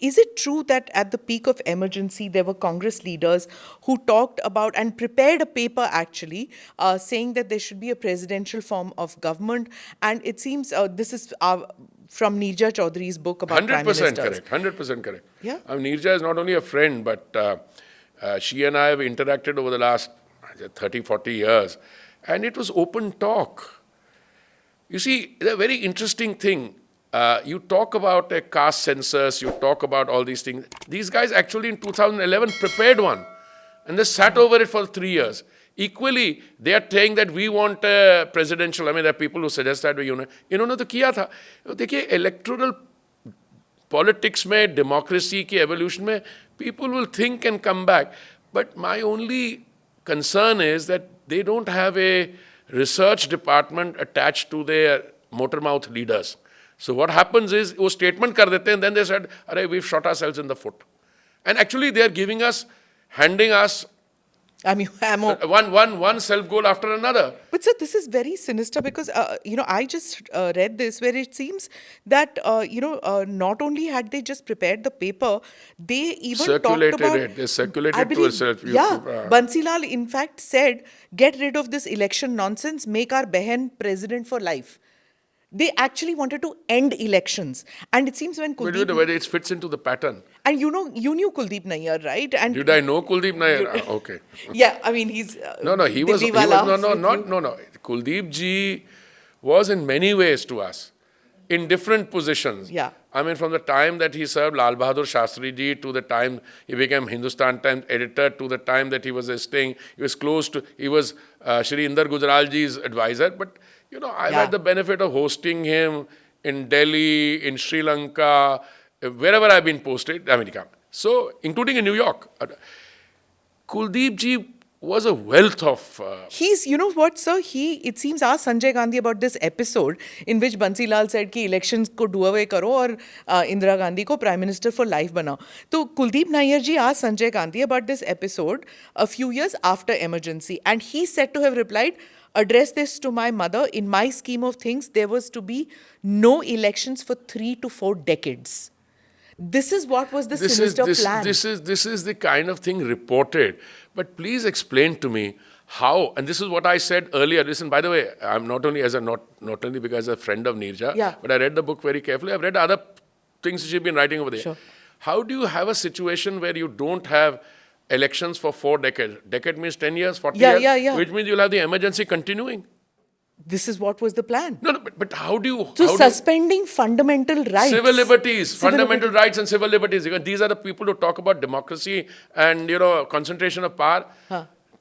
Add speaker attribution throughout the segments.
Speaker 1: is it true that at the peak of emergency, there were Congress leaders who talked about and prepared a paper actually saying that there should be a presidential form of government? And it seems this is from Neerja Chaudhary's book about prime ministers.
Speaker 2: 100% correct. 100% correct.
Speaker 1: Yeah.
Speaker 2: Neerja is not only a friend, but she and I have interacted over the last 30, 40 years. And it was open talk. You see, the very interesting thing, you talk about a caste census, you talk about all these things. These guys actually in 2011 prepared one. And they sat over it for 3 years. Equally, they are saying that we want a presidential, there are people who suggest that. इन्होंने तो किया था. देखिए, electoral politics में, democracy की evolution में, people will think and come back. But my only concern is that they don't have a research department attached to their motor mouth leaders. So what happens is, वो statement कर देते हैं, and then they said, we've shot ourselves in the foot. And actually they are handing us
Speaker 1: ammo.
Speaker 2: One self-goal after another.
Speaker 1: But sir, this is very sinister because, I just read this where it seems that, not only had they just prepared the paper, they even
Speaker 2: circulated
Speaker 1: talked about
Speaker 2: it. They circulated to a self.
Speaker 1: Bansilal in fact said, get rid of this election nonsense, make our Behen president for life. They actually wanted to end elections. And it seems when Kuldeep...
Speaker 2: But it fits into the pattern.
Speaker 1: And you knew Kuldeep Nayyar, right? And
Speaker 2: did I know Kuldeep Nayyar? Okay.
Speaker 1: Yeah, he's...
Speaker 2: No, he was... No. Kuldeep ji was in many ways to us, in different positions.
Speaker 1: Yeah.
Speaker 2: From the time that he served Lal Bahadur Shastri ji, to the time he became Hindustan Times editor, to the time that he was he was close to... He was Shri Inder Gujral ji's advisor. But... I've had the benefit of hosting him in Delhi, in Sri Lanka, wherever I've been posted, America. So, including in New York. Kuldeep ji was a wealth of...
Speaker 1: He's, you know what, sir? It seems, asked Sanjay Gandhi about this episode in which Bansilal said कि elections को do away करो और Indira Gandhi को Prime Minister for life बनाओ. So Kuldeep Nayyar ji asked Sanjay Gandhi about this episode a few years after emergency. And he said to have replied, address this to my mother. In my scheme of things, there was to be no elections for 3 to 4 decades. This is what was the sinister plan.
Speaker 2: This is the kind of thing reported. But please explain to me how, and this is what I said earlier. Listen, by the way, I'm not only because I'm a friend of Neerja, but I read the book very carefully. I've read other things she's been writing over there.
Speaker 1: Sure.
Speaker 2: How do you have a situation where you don't have elections for 4 decades? Decade means 10 years, 40 years?
Speaker 1: Yeah.
Speaker 2: Which means you'll have the emergency continuing.
Speaker 1: This is what was the plan.
Speaker 2: No, but how do you...
Speaker 1: So suspending fundamental rights.
Speaker 2: Civil liberties, fundamental rights and civil liberties. Because these are the people who talk about democracy and, concentration of power.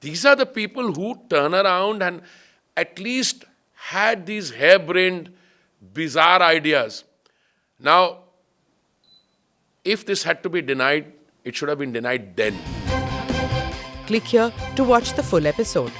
Speaker 2: These are the people who turn around and at least had these harebrained, bizarre ideas. Now, if this had to be denied, it should have been denied then.
Speaker 1: Click here to watch the full episode.